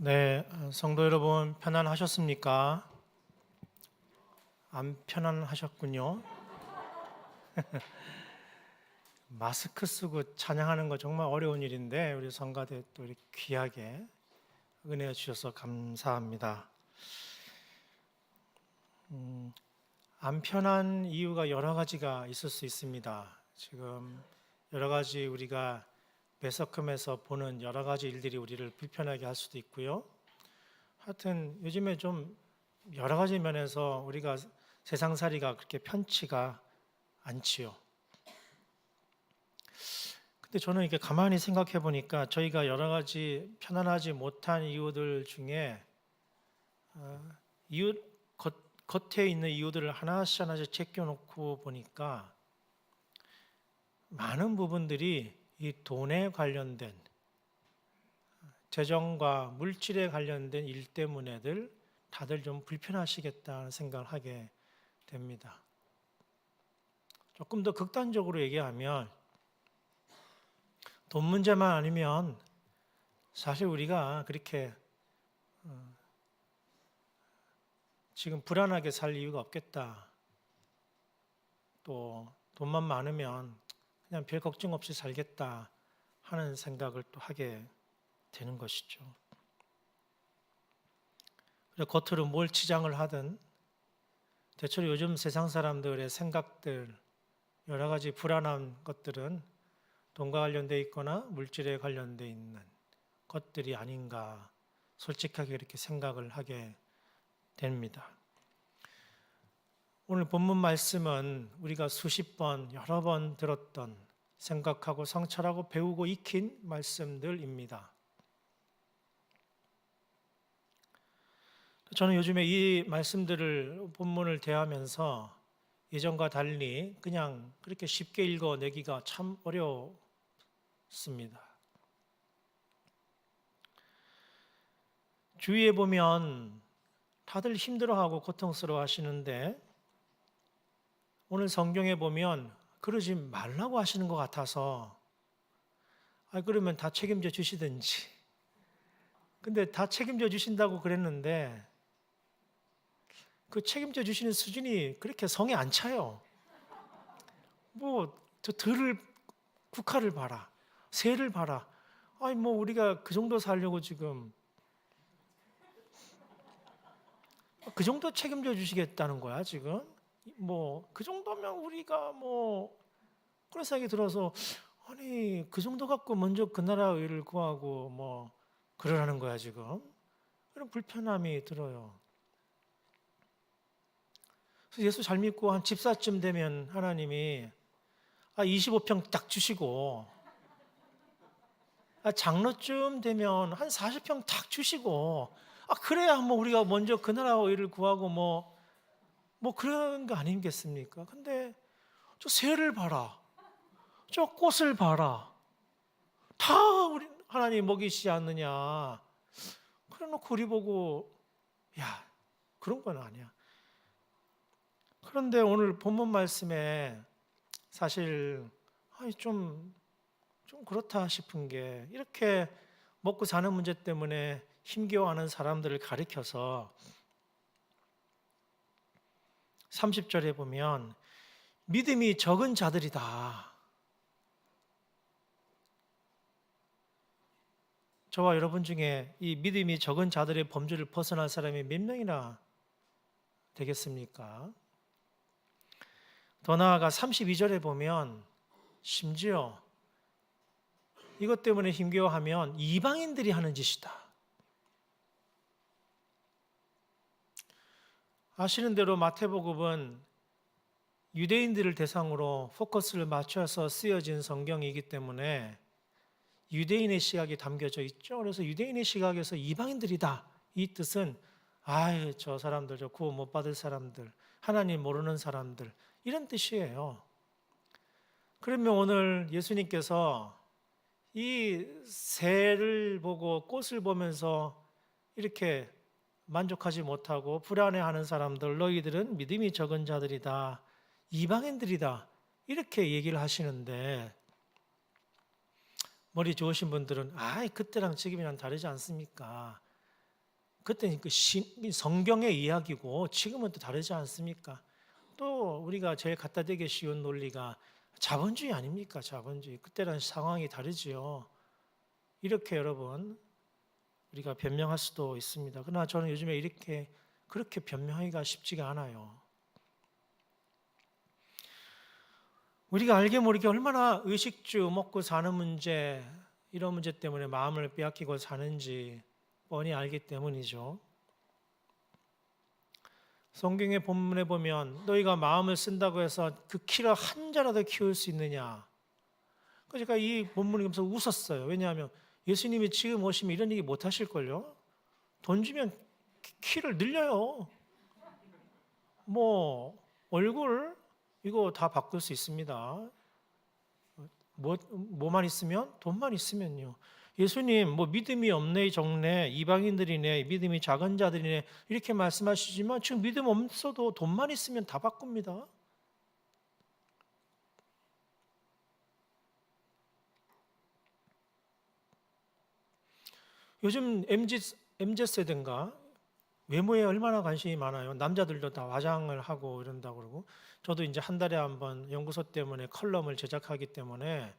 네, 성도 여러분 편안하셨습니까? 안 편안하셨군요. 마스크 쓰고 찬양하는 거 정말 어려운 일인데 우리 성가대 또 이렇게 귀하게 은혜 주셔서 감사합니다. 안 편한 이유가 여러 가지가 있을 수 있습니다. 지금 여러 가지 우리가 매스컴에서 보는 여러 가지 일들이 우리를 불편하게 할 수도 있고요. 하여튼 요즘에 좀 여러 가지 면에서 우리가 세상살이가 그렇게 편치가 않지요. 근데 저는 이렇게 가만히 생각해 보니까 저희가 여러 가지 편안하지 못한 이유들 중에 이유 겉에 있는 이유들을 하나씩 하나씩 제껴놓고 보니까 많은 부분들이 이 돈에 관련된 재정과 물질에 관련된 일 때문에들 다들 좀 불편하시겠다는 생각을 하게 됩니다. 조금 더 극단적으로 얘기하면 돈 문제만 아니면 사실 우리가 그렇게 지금 불안하게 살 이유가 없겠다. 또 돈만 많으면 그냥 별 걱정 없이 살겠다 하는 생각을 또 하게 되는 것이죠. 그래서 겉으로 뭘 치장을 하든 대체로 요즘 세상 사람들의 생각들 여러 가지 불안한 것들은 돈과 관련돼 있거나 물질에 관련돼 있는 것들이 아닌가 솔직하게 이렇게 생각을 하게 됩니다. 오늘 본문 말씀은 우리가 수십 번 여러 번 들었던 생각하고 성찰하고 배우고 익힌 말씀들입니다. 저는 요즘에 이 말씀들을 본문을 대하면서 예전과 달리 그냥 그렇게 쉽게 읽어내기가 참 어렵습니다. 주위에 보면 다들 힘들어하고 고통스러워 하시는데 오늘 성경에 보면 그러지 말라고 하시는 것 같아서 그러면 다 책임져 주시든지 근데 다 책임져 주신다고 그랬는데 그 책임져 주시는 수준이 그렇게 성에 안 차요. 저 들을 국화를 봐라, 새를 봐라. 우리가 그 정도 살려고 지금 그 정도 책임져 주시겠다는 거야 지금? 그 정도면 우리가 그런 생각이 들어서 그 정도 갖고 먼저 그 나라 의를 구하고 그러라는 거야 지금. 그런 불편함이 들어요. 그래서 예수 잘 믿고 한 집사쯤 되면 하나님이 25평 딱 주시고 장로쯤 되면 한 40평 딱 주시고 그래야 우리가 먼저 그 나라 의를 구하고 그런 거 아니겠습니까? 근데 저 새를 봐라, 저 꽃을 봐라, 다 우리 하나님 먹이시지 않느냐. 그래놓고 우리 보고 야 그런 건 아니야. 그런데 오늘 본문 말씀에 사실 좀 그렇다 싶은 게 이렇게 먹고 사는 문제 때문에 힘겨워하는 사람들을 가리켜서 30절에 보면 믿음이 적은 자들이다. 저와 여러분 중에 이 믿음이 적은 자들의 범주를 벗어날 사람이 몇 명이나 되겠습니까? 더 나아가 32절에 보면 심지어 이것 때문에 힘겨워하면 이방인들이 하는 짓이다. 아시는 대로 마태복음은 유대인들을 대상으로 포커스를 맞춰서 쓰여진 성경이기 때문에 유대인의 시각이 담겨져 있죠. 그래서 유대인의 시각에서 이방인들이다. 이 뜻은 저 사람들, 저 구원 못 받을 사람들, 하나님 모르는 사람들 이런 뜻이에요. 그러면 오늘 예수님께서 이 새를 보고 꽃을 보면서 이렇게 만족하지 못하고 불안해하는 사람들, 너희들은 믿음이 적은 자들이다, 이방인들이다 이렇게 얘기를 하시는데 머리 좋으신 분들은 그때랑 지금이랑 다르지 않습니까? 그때는 성경의 이야기고 지금은 또 다르지 않습니까? 또 우리가 제일 갖다 대기 쉬운 논리가 자본주의 아닙니까? 자본주의. 그때랑 상황이 다르지요. 이렇게 여러분 우리가 변명할 수도 있습니다. 그러나 저는 요즘에 그렇게 변명하기가 쉽지가 않아요. 우리가 알게 모르게 얼마나 의식주 먹고 사는 문제, 이런 문제 때문에 마음을 빼앗기고 사는지 뻔히 알기 때문이죠. 성경의 본문에 보면 너희가 마음을 쓴다고 해서 그 키를 한 자라도 키울 수 있느냐. 그러니까 이 본문을 보면서 웃었어요. 왜냐하면 예수님이 지금 오시면 이런 얘기 못 하실걸요. 돈 주면 키를 늘려요. 뭐 얼굴 이거 다 바꿀 수 있습니다. 뭐만 있으면? 돈만 있으면요. 예수님 뭐 믿음이 없네 적네 이방인들이네 믿음이 작은 자들이네 이렇게 말씀하시지만 지금 믿음 없어도 돈만 있으면 다 바꿉니다. 요즘 MZ세대인가 외모에 얼마나 관심이 많아요. 남자들도 다 화장을 하고 이런다고 그러고 저도 이제 한 달에 한 번 연구소 때문에 컬럼을 제작하기 때문에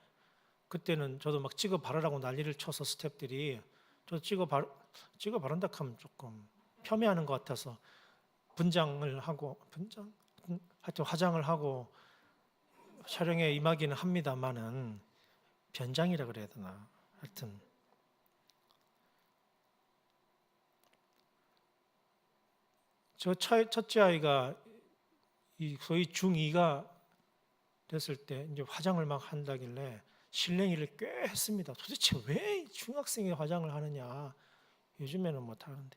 그때는 저도 막 찍어 바르라고 난리를 쳐서 스태프들이 저 찍어 바른다 하면 조금 폄훼하는 것 같아서 하여튼 화장을 하고 촬영에 임하기는 합니다만은 변장이라 그래야 되나 하여튼 저 첫째 아이가 소위 중2가 됐을 때 이제 화장을 막 한다길래 실랭이를 꽤 했습니다. 도대체 왜 중학생이 화장을 하느냐. 요즘에는 뭐 다른데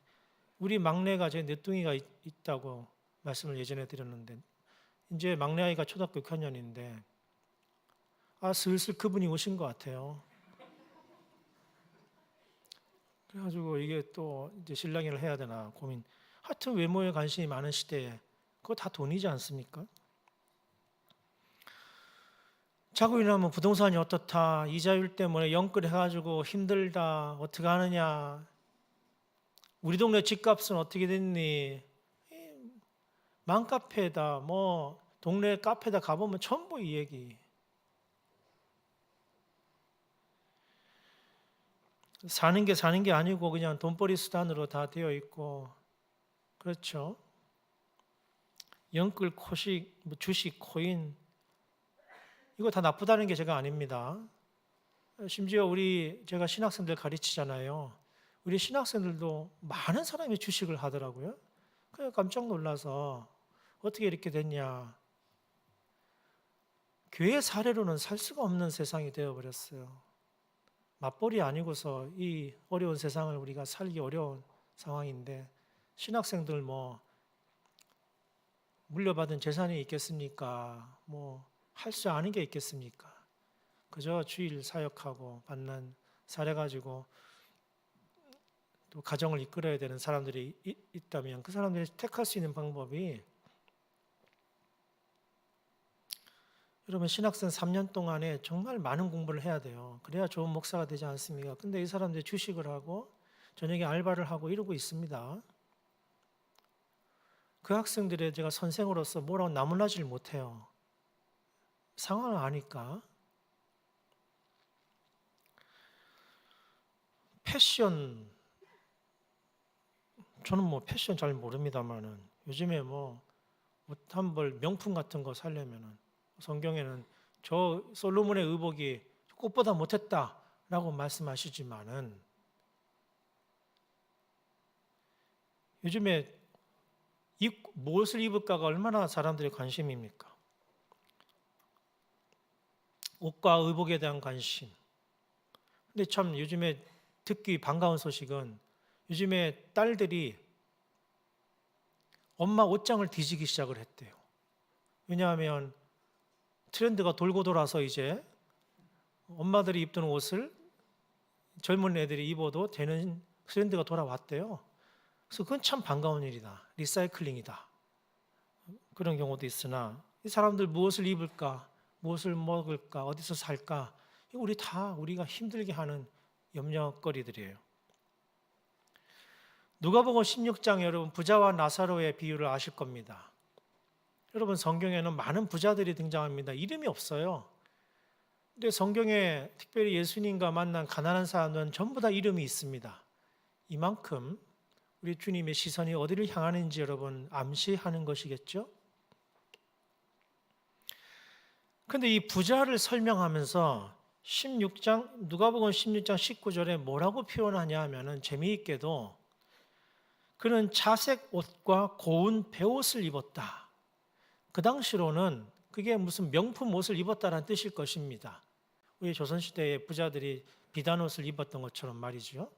우리 막내가 제 늦둥이가 있다고 말씀을 예전에 드렸는데 이제 막내 아이가 초등학교 6학년인데 슬슬 그분이 오신 것 같아요. 그래가지고 이게 또 이제 실랑이를 해야 되나 고민. 하여튼 외모에 관심이 많은 시대에 그거 다 돈이지 않습니까? 자고 일어나면 부동산이 어떻다, 이자율 때문에 영끌해가지고 힘들다, 어떻게 하느냐, 우리 동네 집값은 어떻게 됐니, 맘카페다, 뭐 동네 카페다 가보면 전부 이 얘기. 사는 게 아니고 그냥 돈벌이 수단으로 다 되어 있고, 그렇죠. 영끌, 코식, 뭐 주식, 코인 이거 다 나쁘다는 게 제가 아닙니다. 심지어 제가 신학생들 가르치잖아요. 우리 신학생들도 많은 사람이 주식을 하더라고요. 그래서 깜짝 놀라서 어떻게 이렇게 됐냐. 교회 사례로는 살 수가 없는 세상이 되어버렸어요. 맞벌이 아니고서 이 어려운 세상을 우리가 살기 어려운 상황인데 신학생들 뭐 물려받은 재산이 있겠습니까? 뭐 할 수 아는 게 있겠습니까? 그저 주일 사역하고 받는 사례 가지고 또 가정을 이끌어야 되는 사람들이 있다면 그 사람들이 택할 수 있는 방법이 여러분 신학생 3년 동안에 정말 많은 공부를 해야 돼요. 그래야 좋은 목사가 되지 않습니까? 근데 이 사람들이 주식을 하고 저녁에 알바를 하고 이러고 있습니다. 그 학생들의 제가 선생으로서 뭐라고 나무라지를 못해요. 상황을 아니까. 패션, 저는 뭐 패션 잘 모릅니다만은 요즘에 뭐 옷 한 벌 명품 같은 거 사려면은 성경에는 저 솔로몬의 의복이 꽃보다 못했다라고 말씀하시지만은 요즘에 무엇을 입을까가 얼마나 사람들의 관심입니까? 옷과 의복에 대한 관심. 근데 참 요즘에 듣기 반가운 소식은 요즘에 딸들이 엄마 옷장을 뒤지기 시작을 했대요. 왜냐하면 트렌드가 돌고 돌아서 이제 엄마들이 입던 옷을 젊은 애들이 입어도 되는 트렌드가 돌아왔대요. 그래서 그건 참 반가운 일이다. 리사이클링이다. 그런 경우도 있으나 이 사람들 무엇을 입을까? 무엇을 먹을까? 어디서 살까? 우리가 힘들게 하는 염려거리들이에요. 누가복음 16장 여러분 부자와 나사로의 비유를 아실 겁니다. 여러분 성경에는 많은 부자들이 등장합니다. 이름이 없어요. 근데 성경에 특별히 예수님과 만난 가난한 사람들은 전부 다 이름이 있습니다. 이만큼 우리 주님의 시선이 어디를 향하는지 여러분 암시하는 것이겠죠? 근데 이 부자를 설명하면서 누가복음 16장 19절에 뭐라고 표현하냐 하면은 재미있게도 그는 자색 옷과 고운 베옷을 입었다. 그 당시로는 그게 무슨 명품 옷을 입었다는 뜻일 것입니다. 우리 조선시대의 부자들이 비단 옷을 입었던 것처럼 말이죠.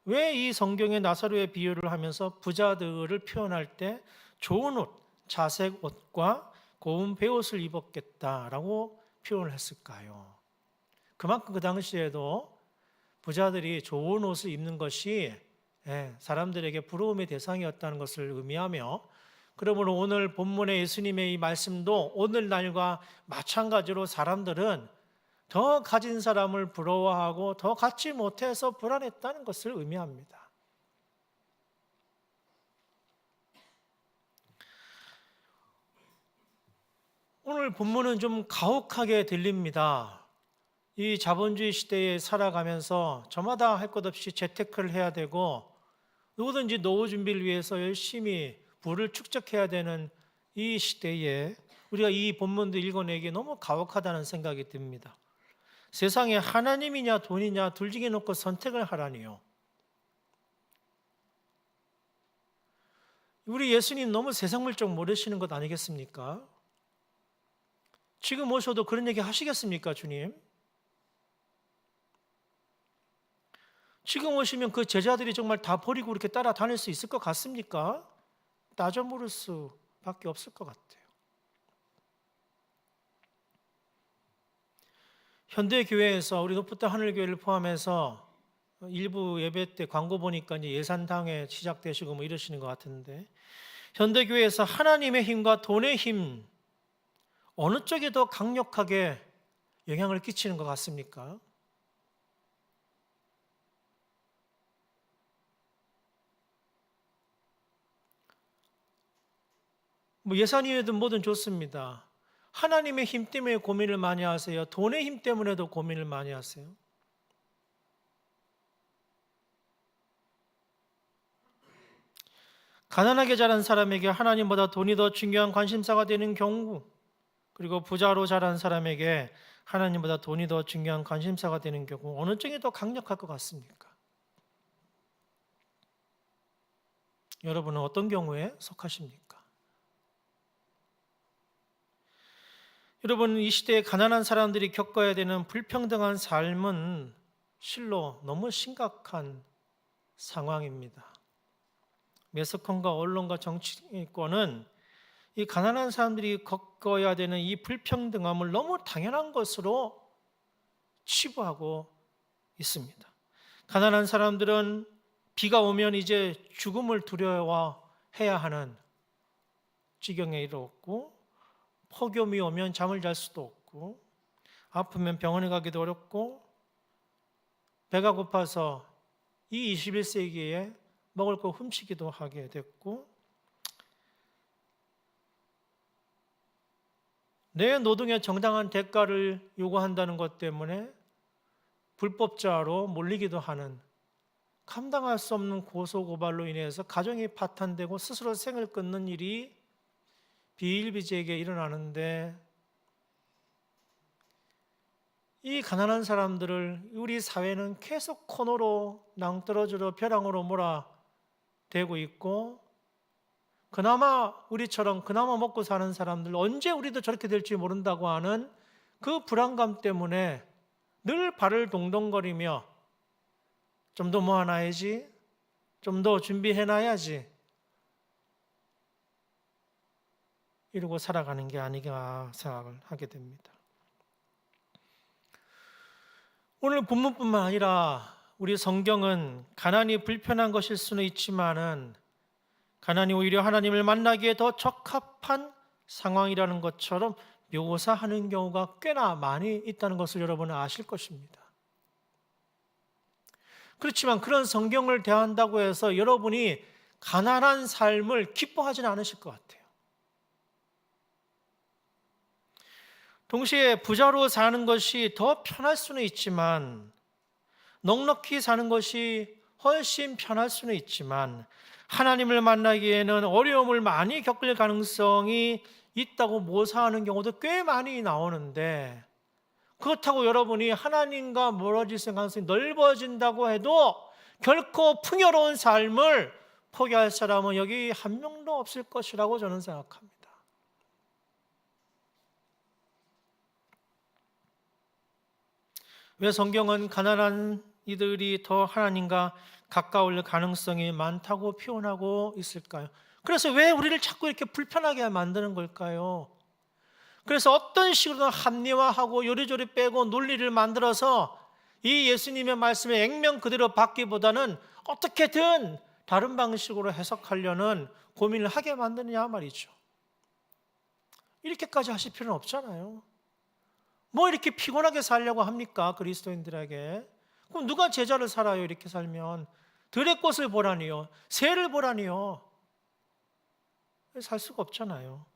왜 이 성경의 나사로의 비유를 하면서 부자들을 표현할 때 좋은 옷, 자색 옷과 고운 베옷을 입었겠다라고 표현을 했을까요? 그만큼 그 당시에도 부자들이 좋은 옷을 입는 것이 사람들에게 부러움의 대상이었다는 것을 의미하며, 그러므로 오늘 본문의 예수님의 이 말씀도 오늘날과 마찬가지로 사람들은 더 가진 사람을 부러워하고 더 갖지 못해서 불안했다는 것을 의미합니다. 오늘 본문은 좀 가혹하게 들립니다. 이 자본주의 시대에 살아가면서 저마다 할 것 없이 재테크를 해야 되고 누구든지 노후 준비를 위해서 열심히 부를 축적해야 되는 이 시대에 우리가 이 본문도 읽어내기 너무 가혹하다는 생각이 듭니다. 세상에 하나님이냐 돈이냐 둘 중에 놓고 선택을 하라니요. 우리 예수님 너무 세상 물정 모르시는 것 아니겠습니까? 지금 오셔도 그런 얘기 하시겠습니까, 주님? 지금 오시면 그 제자들이 정말 다 버리고 이렇게 따라다닐 수 있을 것 같습니까? 따져 물을 수밖에 없을 것 같아요. 현대교회에서 우리 노프타 하늘교회를 포함해서 일부 예배 때 광고 보니까 이제 예산당에 시작되시고 뭐 이러시는 것 같은데, 현대교회에서 하나님의 힘과 돈의 힘 어느 쪽이 더 강력하게 영향을 끼치는 것 같습니까? 뭐 예산이든 뭐든 좋습니다. 하나님의 힘 때문에 고민을 많이 하세요? 돈의 힘 때문에도 고민을 많이 하세요? 가난하게 자란 사람에게 하나님보다 돈이 더 중요한 관심사가 되는 경우, 그리고 부자로 자란 사람에게 하나님보다 돈이 더 중요한 관심사가 되는 경우, 어느 쪽이 더 강력할 것 같습니까? 여러분은 어떤 경우에 속하십니까? 여러분, 이 시대에 가난한 사람들이 겪어야 되는 불평등한 삶은 실로 너무 심각한 상황입니다. 매스컴과 언론과 정치권은 이 가난한 사람들이 겪어야 되는 이 불평등함을 너무 당연한 것으로 치부하고 있습니다. 가난한 사람들은 비가 오면 이제 죽음을 두려워해야 하는 지경에 이르렀고, 폭염이 오면 잠을 잘 수도 없고, 아프면 병원에 가기도 어렵고, 배가 고파서 이 21세기에 먹을 거 훔치기도 하게 됐고, 내 노동의 정당한 대가를 요구한다는 것 때문에 불법자로 몰리기도 하는, 감당할 수 없는 고소고발로 인해서 가정이 파탄되고 스스로 생을 끊는 일이 비일비재하게 일어나는데, 이 가난한 사람들을 우리 사회는 계속 코너로 낭떠러지로 벼랑으로 몰아대고 있고, 그나마 우리처럼 그나마 먹고 사는 사람들, 언제 우리도 저렇게 될지 모른다고 하는 그 불안감 때문에 늘 발을 동동거리며 좀 더 모아놔야지, 좀 더 준비해놔야지, 이러고 살아가는 게 아닌가 생각을 하게 됩니다. 오늘 본문뿐만 아니라 우리 성경은 가난이 불편한 것일 수는 있지만은 가난이 오히려 하나님을 만나기에 더 적합한 상황이라는 것처럼 묘사하는 경우가 꽤나 많이 있다는 것을 여러분은 아실 것입니다. 그렇지만 그런 성경을 대한다고 해서 여러분이 가난한 삶을 기뻐하지는 않으실 것 같아요. 동시에 부자로 사는 것이 더 편할 수는 있지만, 넉넉히 사는 것이 훨씬 편할 수는 있지만, 하나님을 만나기에는 어려움을 많이 겪을 가능성이 있다고 모사하는 경우도 꽤 많이 나오는데, 그렇다고 여러분이 하나님과 멀어질 가능성이 넓어진다고 해도 결코 풍요로운 삶을 포기할 사람은 여기 한 명도 없을 것이라고 저는 생각합니다. 왜 성경은 가난한 이들이 더 하나님과 가까울 가능성이 많다고 표현하고 있을까요? 그래서 왜 우리를 자꾸 이렇게 불편하게 만드는 걸까요? 그래서 어떤 식으로든 합리화하고 요리조리 빼고 논리를 만들어서 이 예수님의 말씀에 액면 그대로 받기보다는 어떻게든 다른 방식으로 해석하려는 고민을 하게 만드느냐 말이죠. 이렇게까지 하실 필요는 없잖아요. 뭐 이렇게 피곤하게 살려고 합니까? 그리스도인들에게. 그럼 누가 제자를 살아요? 이렇게 살면. 들의 꽃을 보라니요, 새를 보라니요. 살 수가 없잖아요.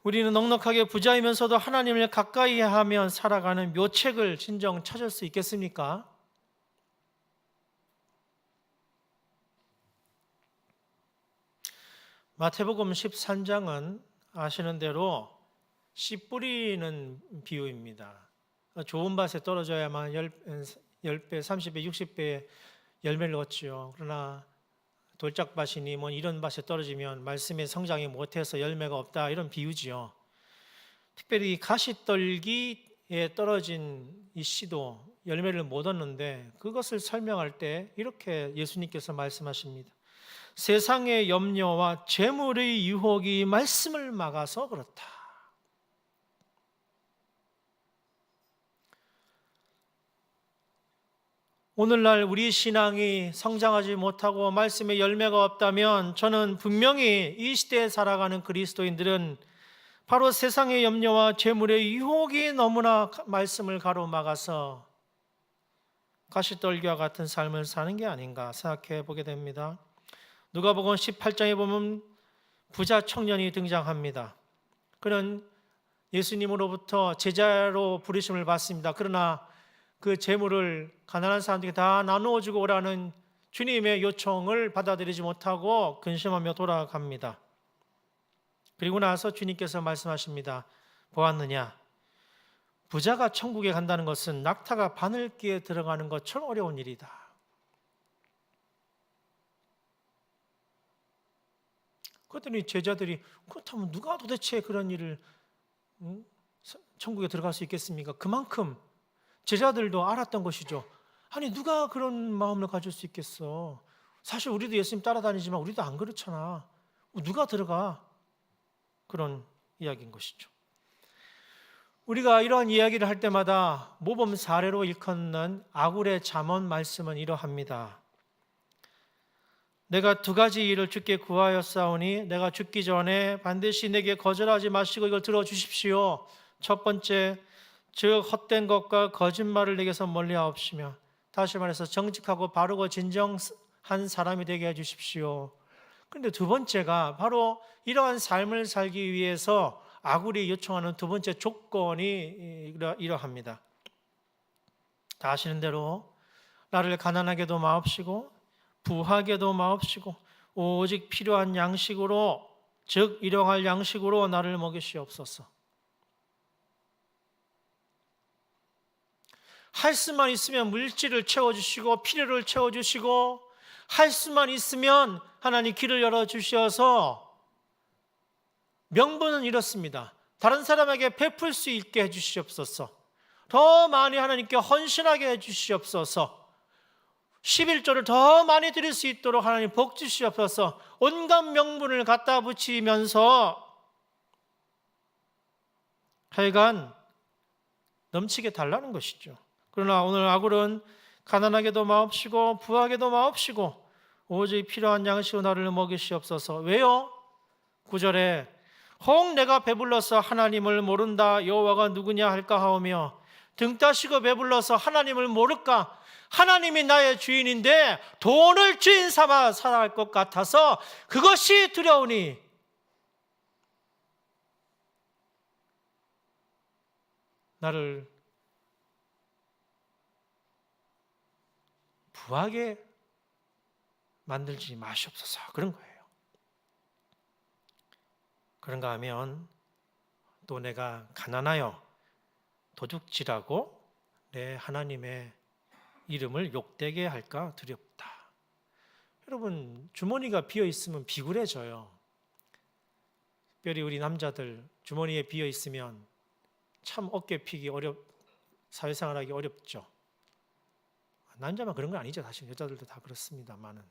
우리는 넉넉하게 부자이면서도 하나님을 가까이 하며 살아가는 묘책을 진정 찾을 수 있겠습니까? 마태복음 13장은 아시는 대로 씨 뿌리는 비유입니다. 좋은 밭에 떨어져야만 10배, 30배, 60배의 열매를 얻지요. 그러나 돌짝밭이니 뭐 이런 밭에 떨어지면 말씀의 성장이 못해서 열매가 없다, 이런 비유지요. 특별히 가시떨기에 떨어진 이 씨도 열매를 못 얻는데, 그것을 설명할 때 이렇게 예수님께서 말씀하십니다. 세상의 염려와 재물의 유혹이 말씀을 막아서 그렇다. 오늘날 우리 신앙이 성장하지 못하고 말씀의 열매가 없다면, 저는 분명히 이 시대에 살아가는 그리스도인들은 바로 세상의 염려와 재물의 유혹이 너무나 말씀을 가로막아서 가시떨기와 같은 삶을 사는 게 아닌가 생각해 보게 됩니다. 누가복음 18장에 보면 부자 청년이 등장합니다. 그는 예수님으로부터 제자로 부르심을 받습니다. 그러나 그 재물을 가난한 사람들에게 다 나누어 주고 오라는 주님의 요청을 받아들이지 못하고 근심하며 돌아갑니다. 그리고 나서 주님께서 말씀하십니다. 보았느냐? 부자가 천국에 간다는 것은 낙타가 바늘기에 들어가는 것처럼 어려운 일이다. 그랬더니 제자들이, 그렇다면 누가 도대체 그런 일을 천국에 들어갈 수 있겠습니까? 그만큼 제자들도 알았던 것이죠. 아니, 누가 그런 마음을 가질 수 있겠어? 사실 우리도 예수님 따라다니지만 우리도 안 그렇잖아. 누가 들어가? 그런 이야기인 것이죠. 우리가 이러한 이야기를 할 때마다 모범 사례로 일컫는 아굴의 잠언 말씀은 이러합니다. 내가 두 가지 일을 주께 구하였사오니 내가 죽기 전에 반드시 내게 거절하지 마시고 이걸 들어주십시오. 첫 번째, 즉 헛된 것과 거짓말을 내게서 멀리하옵시며, 다시 말해서 정직하고 바르고 진정한 사람이 되게 해주십시오. 그런데 두 번째가 바로 이러한 삶을 살기 위해서 아굴이 요청하는 두 번째 조건이 이러합니다. 다 아시는 대로 나를 가난하게도 마옵시고 부하게도 마옵시고 오직 필요한 양식으로, 즉 일용할 양식으로 나를 먹이시옵소서. 할 수만 있으면 물질을 채워주시고 필요를 채워주시고, 할 수만 있으면 하나님 길을 열어주셔서, 명분은 이렇습니다. 다른 사람에게 베풀 수 있게 해주시옵소서. 더 많이 하나님께 헌신하게 해주시옵소서. 11조를 더 많이 드릴 수 있도록 하나님 복 주시옵소서. 온갖 명분을 갖다 붙이면서 하여간 넘치게 달라는 것이죠. 그러나 오늘 아굴은 가난하게도 마옵시고 부하게도 마옵시고 오직 필요한 양식으로 나를 먹이시옵소서. 왜요? 9절에 혹 내가 배불러서 하나님을 모른다 여호와가 누구냐 할까 하오며, 등 따시고 배불러서 하나님을 모를까? 하나님이 나의 주인인데 돈을 주인 삼아 살아갈 것 같아서 그것이 두려우니 나를 부하게 만들지 마시옵소서. 그런 거예요. 그런가 하면 또 내가 가난하여 도둑질하고 내 하나님의 이름을 욕되게 할까 두렵다. 여러분, 주머니가 비어 있으면 비굴해져요. 특별히 우리 남자들 주머니에 비어 있으면 참 어깨 피기 사회생활하기 어렵죠. 남자만 그런 건 아니죠. 사실 여자들도 다 그렇습니다만은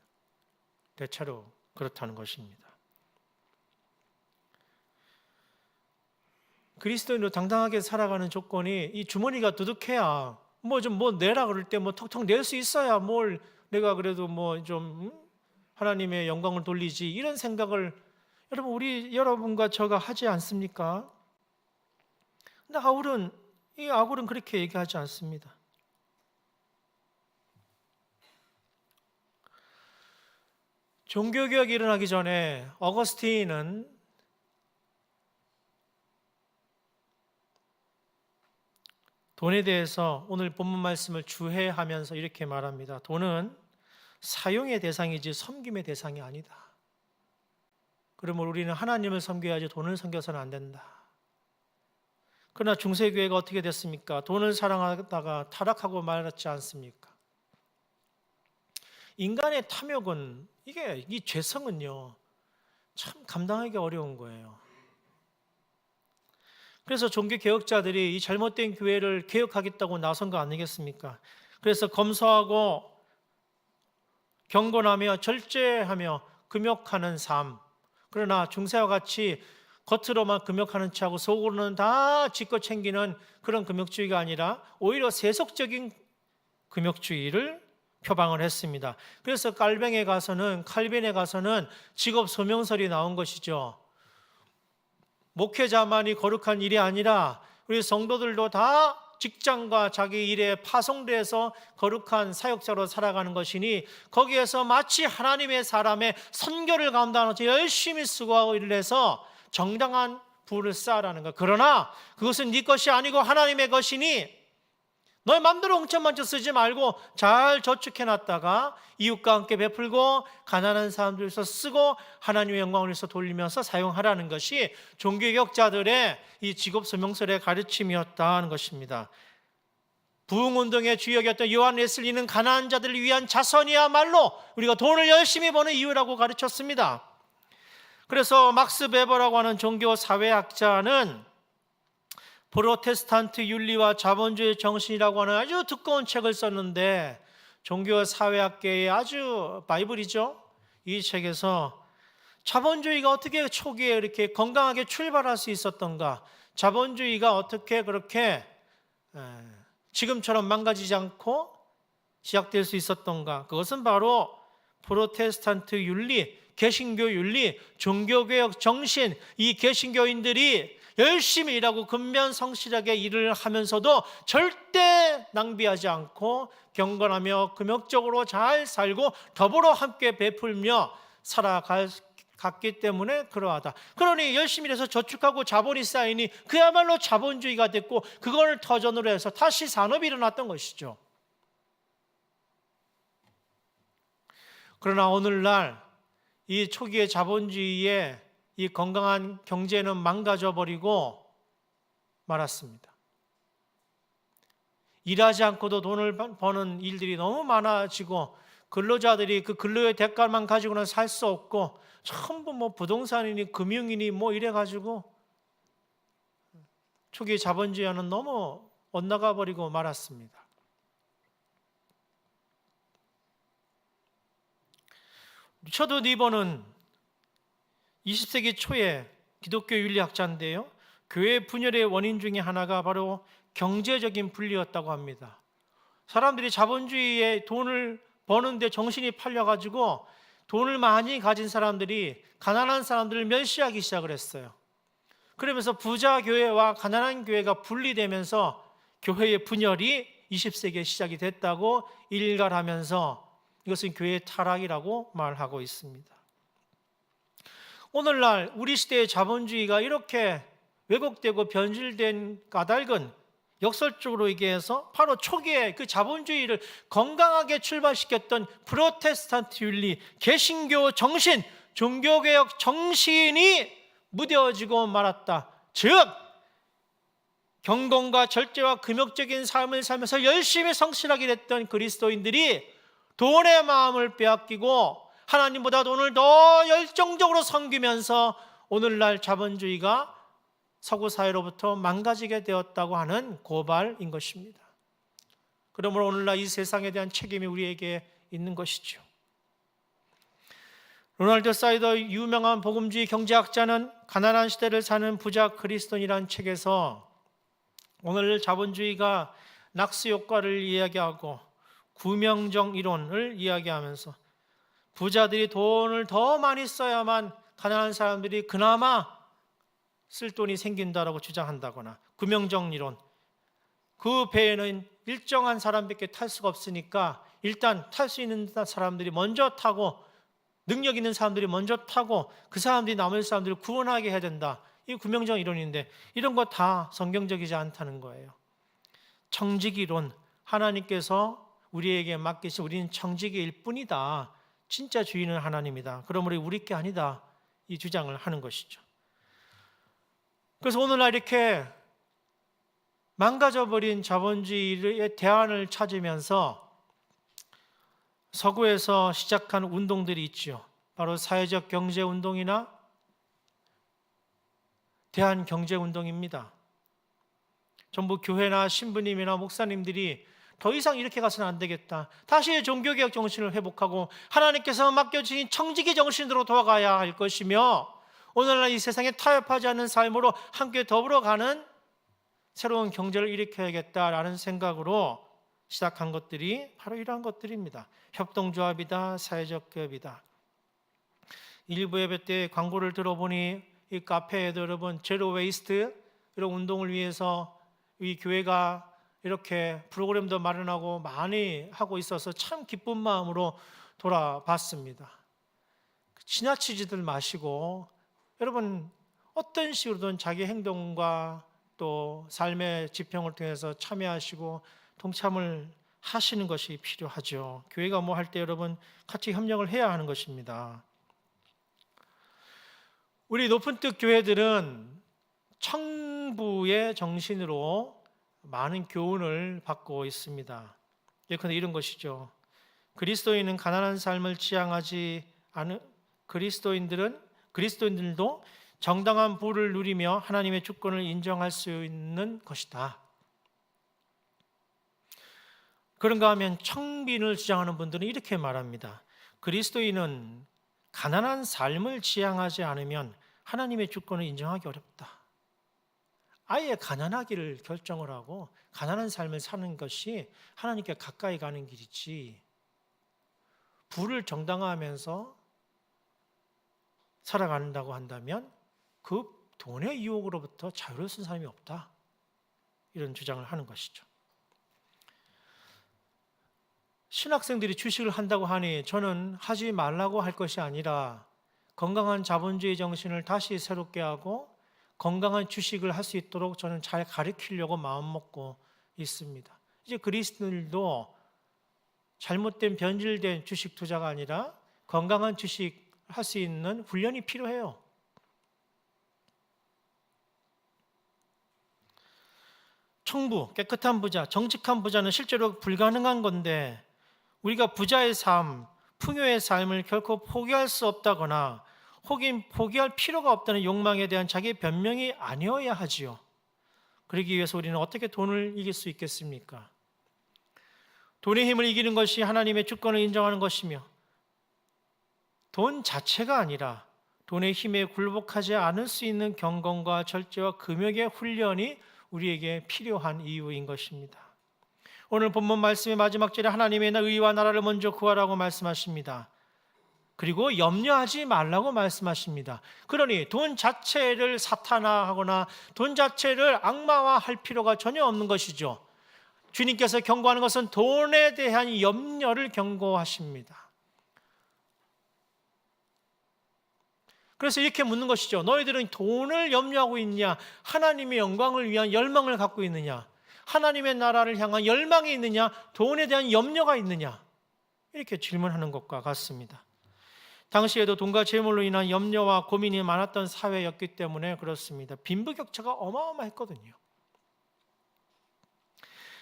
대체로 그렇다는 것입니다. 그리스도인으로 당당하게 살아가는 조건이 이 주머니가 두둑해야 뭐 내라 그럴 때 턱턱 낼 수 있어야 뭘 내가 그래도 좀 하나님의 영광을 돌리지, 이런 생각을 여러분과 저가 하지 않습니까? 근데 아굴은 그렇게 얘기하지 않습니다. 종교개혁이 일어나기 전에 어거스틴은 돈에 대해서 오늘 본문 말씀을 주해하면서 이렇게 말합니다. 돈은 사용의 대상이지 섬김의 대상이 아니다. 그러면 우리는 하나님을 섬겨야지 돈을 섬겨서는 안 된다. 그러나 중세교회가 어떻게 됐습니까? 돈을 사랑하다가 타락하고 말았지 않습니까? 인간의 탐욕은, 이 죄성은요, 참 감당하기 어려운 거예요. 그래서 종교개혁자들이 이 잘못된 교회를 개혁하겠다고 나선 거 아니겠습니까? 그래서 검소하고 경건하며 절제하며 금욕하는 삶, 그러나 중세와 같이 겉으로만 금욕하는 척하고 속으로는 다 지껏 챙기는 그런 금욕주의가 아니라 오히려 세속적인 금욕주의를 표방을 했습니다. 그래서 칼빈에 가서는 직업 소명설이 나온 것이죠. 목회자만이 거룩한 일이 아니라 우리 성도들도 다 직장과 자기 일에 파송돼서 거룩한 사역자로 살아가는 것이니 거기에서 마치 하나님의 사람의 선교를 감당하면서 열심히 수고하고 일을 해서 정당한 부를 쌓으라는 것. 그러나 그것은 네 것이 아니고 하나님의 것이니 너의 맘대로 엉천만천 쓰지 말고 잘 저축해놨다가 이웃과 함께 베풀고 가난한 사람들에서 쓰고 하나님의 영광을 위해서 돌리면서 사용하라는 것이 종교개혁자들의 이 직업소명설의 가르침이었다는 것입니다. 부흥운동의 주역이었던 요한 웨슬리는 가난한 자들을 위한 자선이야말로 우리가 돈을 열심히 버는 이유라고 가르쳤습니다. 그래서 막스 베버라고 하는 종교 사회학자는 프로테스탄트 윤리와 자본주의 정신이라고 하는 아주 두꺼운 책을 썼는데, 종교 사회학계의 아주 바이블이죠. 이 책에서 자본주의가 어떻게 초기에 이렇게 건강하게 출발할 수 있었던가, 자본주의가 어떻게 그렇게 지금처럼 망가지지 않고 시작될 수 있었던가, 그것은 바로 프로테스탄트 윤리, 개신교 윤리, 종교개혁 정신, 이 개신교인들이 열심히 일하고 근면성실하게 일을 하면서도 절대 낭비하지 않고 경건하며 금욕적으로 잘 살고 더불어 함께 베풀며 살아갔기 때문에 그러하다. 그러니 열심히 일해서 저축하고 자본이 쌓이니 그야말로 자본주의가 됐고 그걸 터전으로 해서 다시 산업이 일어났던 것이죠. 그러나 오늘날 이 초기의 자본주의의 이 건강한 경제는 망가져 버리고 말았습니다. 일하지 않고도 돈을 버는 일들이 너무 많아지고 근로자들이 그 근로의 대가만 가지고는 살 수 없고 전부 부동산이니 금융이니 이래가지고 초기 자본주의와는 너무 엇나가 버리고 말았습니다. 리처드 니버는 20세기 초에 기독교 윤리학자인데요, 교회 분열의 원인 중에 하나가 바로 경제적인 분리였다고 합니다. 사람들이 자본주의에 돈을 버는데 정신이 팔려가지고 돈을 많이 가진 사람들이 가난한 사람들을 멸시하기 시작을 했어요. 그러면서 부자 교회와 가난한 교회가 분리되면서 교회의 분열이 20세기에 시작이 됐다고 일갈하면서 이것은 교회의 타락이라고 말하고 있습니다. 오늘날 우리 시대의 자본주의가 이렇게 왜곡되고 변질된 까닭은 역설적으로 얘기해서 바로 초기에 그 자본주의를 건강하게 출발시켰던 프로테스탄트 윤리, 개신교 정신, 종교개혁 정신이 무뎌지고 말았다. 즉 경건과 절제와 금욕적인 삶을 살면서 열심히 성실하게 됐던 그리스도인들이 돈의 마음을 빼앗기고 하나님보다 돈을 더 열정적으로 섬기면서 오늘날 자본주의가 서구 사회로부터 망가지게 되었다고 하는 고발인 것입니다. 그러므로 오늘날 이 세상에 대한 책임이 우리에게 있는 것이죠. 로널드 사이더 유명한 복음주의 경제학자는 가난한 시대를 사는 부자 그리스도인이라는 책에서 오늘 자본주의가 낙수 효과를 이야기하고 구명정 이론을 이야기하면서 부자들이 돈을 더 많이 써야만 가난한 사람들이 그나마 쓸 돈이 생긴다라고 주장한다거나, 구명정 이론, 그 배에는 일정한 사람밖에 탈 수가 없으니까 일단 탈 수 있는 사람들이 먼저 타고, 능력 있는 사람들이 먼저 타고 그 사람들이 나머지 사람들을 구원하게 해야 된다. 이 구명정 이론인데 이런 거 다 성경적이지 않다는 거예요. 청지기론, 하나님께서 우리에게 맡기신 우리는 청지기일 뿐이다. 진짜 주인은 하나님이다. 그러므로 우리 게 아니다. 이 주장을 하는 것이죠. 그래서 오늘날 이렇게 망가져버린 자본주의의 대안을 찾으면서 서구에서 시작한 운동들이 있죠. 바로 사회적 경제운동이나 대한경제운동입니다. 전부 교회나 신부님이나 목사님들이 더 이상 이렇게 가서는 안 되겠다. 다시 종교개혁 정신을 회복하고 하나님께서 맡겨주신 청지기 정신으로 돌아가야 할 것이며 오늘날 이 세상에 타협하지 않는 삶으로 함께 더불어가는 새로운 경제를 일으켜야겠다라는 생각으로 시작한 것들이 바로 이러한 것들입니다. 협동조합이다, 사회적 기업이다. 일부 예배 때 광고를 들어보니 이 카페에도 여러분 제로 웨이스트 이런 운동을 위해서 이 교회가 이렇게 프로그램도 마련하고 많이 하고 있어서 참 기쁜 마음으로 돌아봤습니다. 지나치지들 마시고 여러분 어떤 식으로든 자기 행동과 또 삶의 지평을 통해서 참여하시고 동참을 하시는 것이 필요하죠. 교회가 뭐 할 때 여러분 같이 협력을 해야 하는 것입니다. 우리 높은 뜻 교회들은 청부의 정신으로 많은 교훈을 받고 있습니다. 예컨대 이런 것이죠. 그리스도인은 가난한 삶을 지향하지 않은 그리스도인들도 정당한 부를 누리며 하나님의 주권을 인정할 수 있는 것이다. 그런가 하면 청빈을 주장하는 분들은 이렇게 말합니다. 그리스도인은 가난한 삶을 지향하지 않으면 하나님의 주권을 인정하기 어렵다. 아예 가난하기를 결정을 하고 가난한 삶을 사는 것이 하나님께 가까이 가는 길이지, 부를 정당화하면서 살아간다고 한다면 그 돈의 유혹으로부터 자유로울 사람이 없다. 이런 주장을 하는 것이죠. 신학생들이 주식을 한다고 하니 저는 하지 말라고 할 것이 아니라 건강한 자본주의 정신을 다시 새롭게 하고 건강한 주식을 할 수 있도록 저는 잘 가르치려고 마음먹고 있습니다. 이제 그리스도인들도 잘못된 변질된 주식 투자가 아니라 건강한 주식 할 수 있는 훈련이 필요해요. 청부, 깨끗한 부자, 정직한 부자는 실제로 불가능한 건데 우리가 부자의 삶, 풍요의 삶을 결코 포기할 수 없다거나 혹은 포기할 필요가 없다는 욕망에 대한 자기의 변명이 아니어야 하지요. 그러기 위해서 우리는 어떻게 돈을 이길 수 있겠습니까? 돈의 힘을 이기는 것이 하나님의 주권을 인정하는 것이며 돈 자체가 아니라 돈의 힘에 굴복하지 않을 수 있는 경건과 절제와 금욕의 훈련이 우리에게 필요한 이유인 것입니다. 오늘 본문 말씀의 마지막 절에 하나님의 의와 나라를 먼저 구하라고 말씀하십니다. 그리고 염려하지 말라고 말씀하십니다. 그러니 돈 자체를 사탄화하거나 돈 자체를 악마화할 필요가 전혀 없는 것이죠. 주님께서 경고하는 것은 돈에 대한 염려를 경고하십니다. 그래서 이렇게 묻는 것이죠. 너희들은 돈을 염려하고 있냐? 하나님의 영광을 위한 열망을 갖고 있느냐? 하나님의 나라를 향한 열망이 있느냐? 돈에 대한 염려가 있느냐? 이렇게 질문하는 것과 같습니다. 당시에도 돈과 재물로 인한 염려와 고민이 많았던 사회였기 때문에 그렇습니다. 빈부격차가 어마어마했거든요.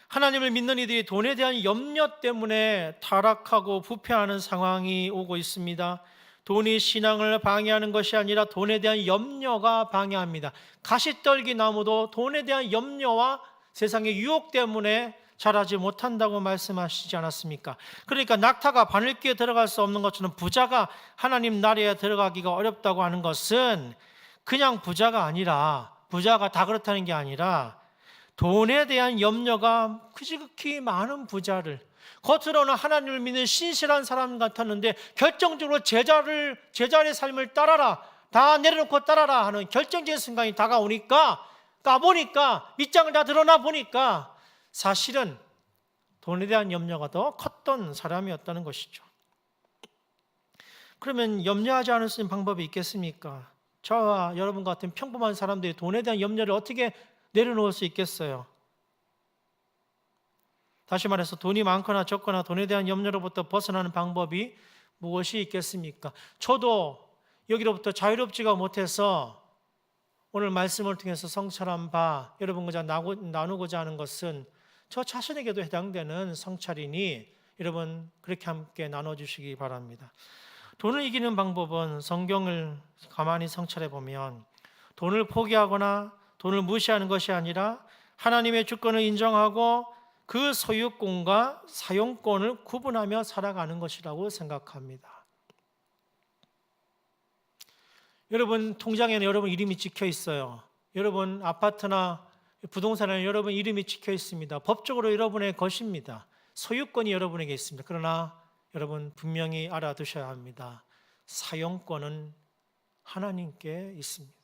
하나님을 믿는 이들이 돈에 대한 염려 때문에 타락하고 부패하는 상황이 오고 있습니다. 돈이 신앙을 방해하는 것이 아니라 돈에 대한 염려가 방해합니다. 가시떨기 나무도 돈에 대한 염려와 세상의 유혹 때문에 자라지 못한다고 말씀하시지 않았습니까? 그러니까 낙타가 바늘귀에 들어갈 수 없는 것처럼 부자가 하나님 나라에 들어가기가 어렵다고 하는 것은 그냥 부자가 아니라, 부자가 다 그렇다는 게 아니라 돈에 대한 염려가 그지극히 많은 부자를, 겉으로는 하나님을 믿는 신실한 사람 같았는데 결정적으로 제자의 삶을 따라라, 다 내려놓고 따라라 하는 결정적인 순간이 다가오니까, 까보니까, 밑장을 다 드러나 보니까 사실은 돈에 대한 염려가 더 컸던 사람이었다는 것이죠. 그러면 염려하지 않을 수 있는 방법이 있겠습니까? 저와 여러분 같은 평범한 사람들이 돈에 대한 염려를 어떻게 내려놓을 수 있겠어요? 다시 말해서 돈이 많거나 적거나 돈에 대한 염려로부터 벗어나는 방법이 무엇이 있겠습니까? 저도 여기로부터 자유롭지가 못해서 오늘 말씀을 통해서 성찰한 바 여러분과 나누고자 하는 것은 저 자신에게도 해당되는 성찰이니 여러분 그렇게 함께 나눠주시기 바랍니다. 돈을 이기는 방법은 성경을 가만히 성찰해 보면 돈을 포기하거나 돈을 무시하는 것이 아니라 하나님의 주권을 인정하고 그 소유권과 사용권을 구분하며 살아가는 것이라고 생각합니다. 여러분 통장에는 여러분 이름이 찍혀 있어요. 여러분 아파트나 부동산에는 여러분 이름이 찍혀 있습니다. 법적으로 여러분의 것입니다. 소유권이 여러분에게 있습니다. 그러나 여러분 분명히 알아두셔야 합니다. 사용권은 하나님께 있습니다.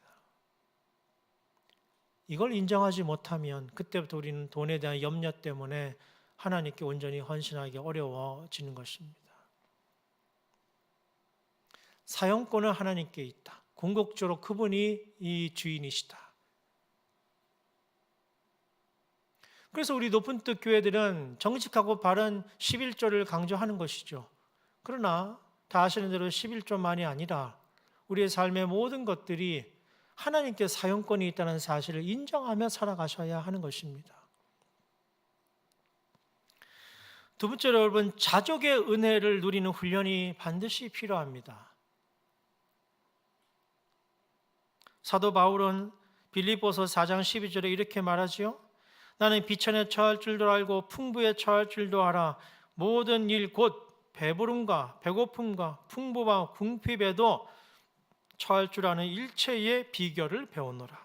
이걸 인정하지 못하면 그때부터 우리는 돈에 대한 염려 때문에 하나님께 온전히 헌신하기 어려워지는 것입니다. 사용권은 하나님께 있다. 궁극적으로 그분이 이 주인이시다. 그래서 우리 높은 뜻 교회들은 정직하고 바른 11조를 강조하는 것이죠. 그러나 다 아시는 대로 11조만이 아니라 우리의 삶의 모든 것들이 하나님께 사용권이 있다는 사실을 인정하며 살아가셔야 하는 것입니다. 두 번째로 여러분, 자족의 은혜를 누리는 훈련이 반드시 필요합니다. 사도 바울은 빌립보서 4장 12절에 이렇게 말하지요. 나는 비천에 처할 줄도 알고 풍부에 처할 줄도 알아. 모든 일 곧 배부름과 배고픔과 풍부와 궁핍에도 처할 줄 아는 일체의 비결을 배우노라.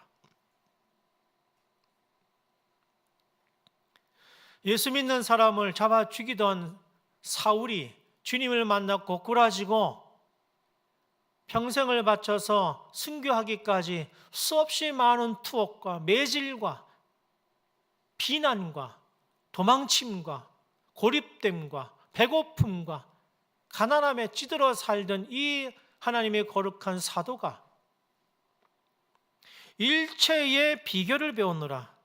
예수 믿는 사람을 잡아 죽이던 사울이 주님을 만났고 꾸라지고 평생을 바쳐서 순교하기까지 수없이 많은 투옥과 매질과 비난과 도망침과 고립됨과 배고픔과 가난함에 찌들어 살던 이 하나님의 거룩한 사도가 일체의 비결을 배웠노라.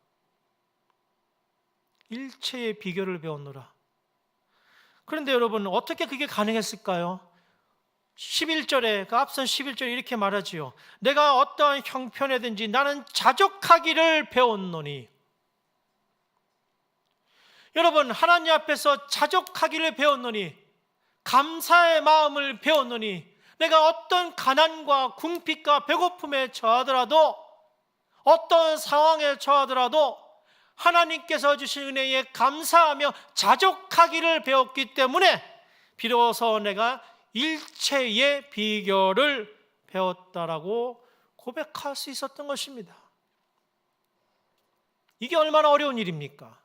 일체의 비결을 배웠노라. 그런데 여러분 어떻게 그게 가능했을까요? 11절에 그 앞선 11절에 이렇게 말하지요. 내가 어떠한 형편에든지 나는 자족하기를 배웠노니. 여러분 하나님 앞에서 자족하기를 배웠노니, 감사의 마음을 배웠노니, 내가 어떤 가난과 궁핍과 배고픔에 처하더라도, 어떤 상황에 처하더라도 하나님께서 주신 은혜에 감사하며 자족하기를 배웠기 때문에 비로소 내가 일체의 비결을 배웠다라고 고백할 수 있었던 것입니다. 이게 얼마나 어려운 일입니까?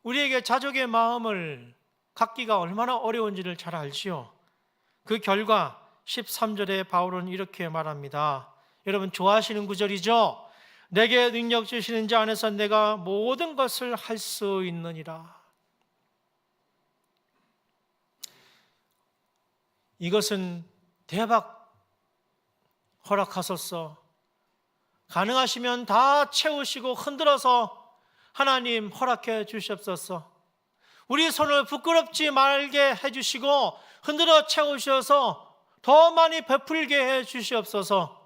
우리에게 자족의 마음을 갖기가 얼마나 어려운지를 잘 알지요. 그 결과 13절에 바울은 이렇게 말합니다. 여러분 좋아하시는 구절이죠. 내게 능력 주시는 자 안에서 내가 모든 것을 할 수 있느니라. 이것은 대박 허락하소서. 가능하시면 다 채우시고 흔들어서 하나님 허락해 주시옵소서. 우리 손을 부끄럽지 말게 해주시고 흔들어 채우셔서 더 많이 베풀게 해 주시옵소서.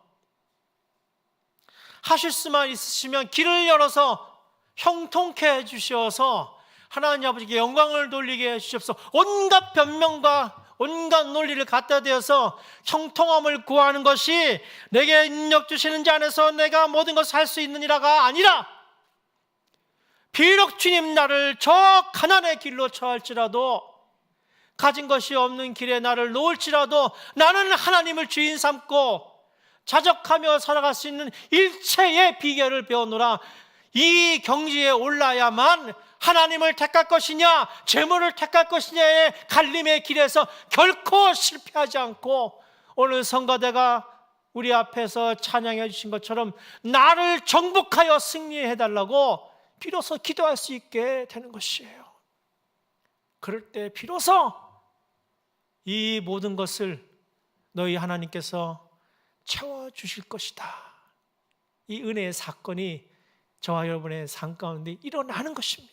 하실 수만 있으시면 길을 열어서 형통케 해 주시어서 하나님 아버지께 영광을 돌리게 해 주시옵소서. 온갖 변명과 온갖 논리를 갖다 대어서 형통함을 구하는 것이 내게 능력 주시는 자 안에서 내가 모든 것을 할 수 있느니라가 아니라, 비록 주님 나를 저 가난의 길로 처할지라도, 가진 것이 없는 길에 나를 놓을지라도 나는 하나님을 주인 삼고 자적하며 살아갈 수 있는 일체의 비결을 배우노라. 이 경지에 올라야만 하나님을 택할 것이냐 재물을 택할 것이냐의 갈림의 길에서 결코 실패하지 않고, 오늘 성가대가 우리 앞에서 찬양해 주신 것처럼 나를 정복하여 승리해달라고 비로소 기도할 수 있게 되는 것이에요. 그럴 때 비로소 이 모든 것을 너희 하나님께서 채워주실 것이다. 이 은혜의 사건이 저와 여러분의 삶 가운데 일어나는 것입니다.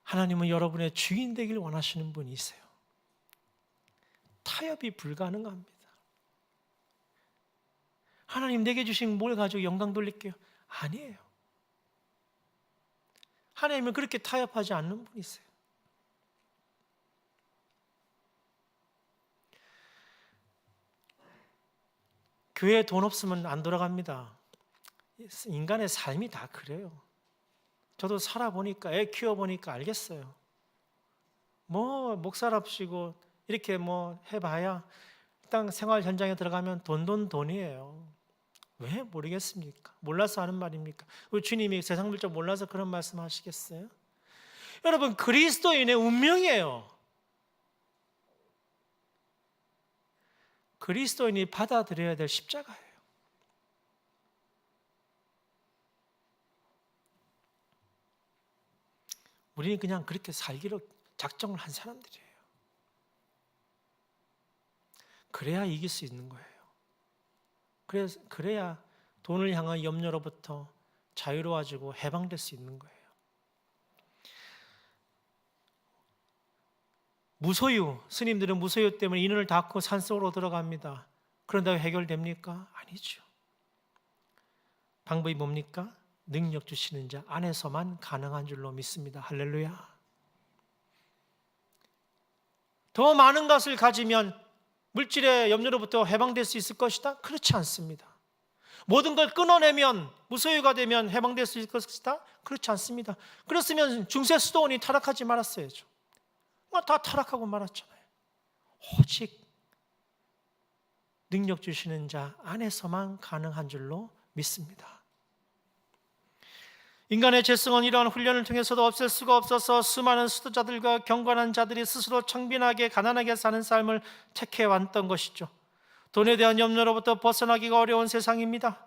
하나님은 여러분의 주인 되길 원하시는 분이세요. 타협이 불가능합니다. 하나님 내게 주신 뭘 가지고 영광 돌릴게요? 아니에요. 하나님은 그렇게 타협하지 않는 분이세요. 교회에 돈 없으면 안 돌아갑니다. 인간의 삶이 다 그래요. 저도 살아보니까, 애 키워보니까 알겠어요. 목사랍시고 이렇게 해봐야 일단 생활 현장에 들어가면 돈이에요. 왜 모르겠습니까? 몰라서 하는 말입니까? 우리 주님이 세상 물정 몰라서 그런 말씀 하시겠어요? 여러분, 그리스도인의 운명이에요. 그리스도인이 받아들여야 될 십자가예요. 우리는 그냥 그렇게 살기로 작정을 한 사람들이에요. 그래야 이길 수 있는 거예요. 그래야 돈을 향한 염려로부터 자유로워지고 해방될 수 있는 거예요. 무소유, 스님들은 무소유 때문에 인연을 닫고 산속으로 들어갑니다. 그런다고 해결됩니까? 아니죠. 방법이 뭡니까? 능력 주시는 자 안에서만 가능한 줄로 믿습니다. 할렐루야. 더 많은 것을 가지면 물질의 염려로부터 해방될 수 있을 것이다? 그렇지 않습니다. 모든 걸 끊어내면, 무소유가 되면 해방될 수 있을 것이다? 그렇지 않습니다. 그렇으면 중세 수도원이 타락하지 말았어야죠. 다 타락하고 말았잖아요. 오직 능력 주시는 자 안에서만 가능한 줄로 믿습니다. 인간의 죄성은 이러한 훈련을 통해서도 없앨 수가 없어서 수많은 수도자들과 경건한 자들이 스스로 청빈하게 가난하게 사는 삶을 택해왔던 것이죠. 돈에 대한 염려로부터 벗어나기가 어려운 세상입니다.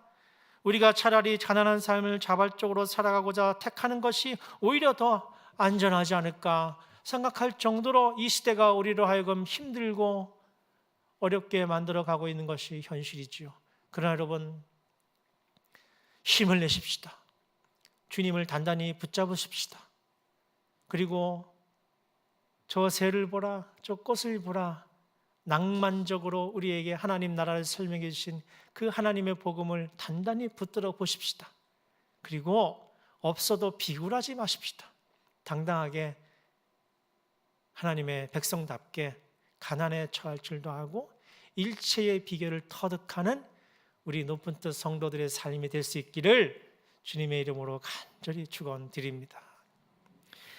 우리가 차라리 가난한 삶을 자발적으로 살아가고자 택하는 것이 오히려 더 안전하지 않을까 생각할 정도로 이 시대가 우리로 하여금 힘들고 어렵게 만들어가고 있는 것이 현실이지요. 그러나 여러분, 힘을 내십시다. 주님을 단단히 붙잡으십시다. 그리고 저 새를 보라, 저 꽃을 보라, 낭만적으로 우리에게 하나님 나라를 설명해 주신 그 하나님의 복음을 단단히 붙들어 보십시다. 그리고 없어도 비굴하지 마십시다. 당당하게 하나님의 백성답게 가난에 처할 줄도 하고 일체의 비결을 터득하는 우리 높은 뜻 성도들의 삶이 될 수 있기를 주님의 이름으로 간절히 축원드립니다.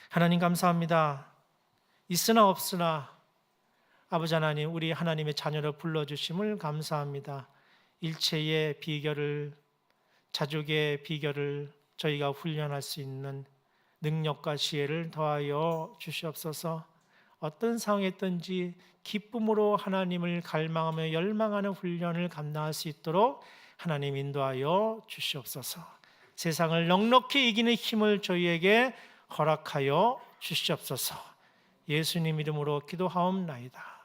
하나님 감사합니다. 있으나 없으나 아버지 하나님, 우리 하나님의 자녀를 불러주심을 감사합니다. 일체의 비결을, 자족의 비결을 저희가 훈련할 수 있는 능력과 지혜를 더하여 주시옵소서. 어떤 상황에 있든지 기쁨으로 하나님을 갈망하며 열망하는 훈련을 감당할 수 있도록 하나님 인도하여 주시옵소서. 세상을 넉넉히 이기는 힘을 저희에게 허락하여 주시옵소서. 예수님 이름으로 기도하옵나이다.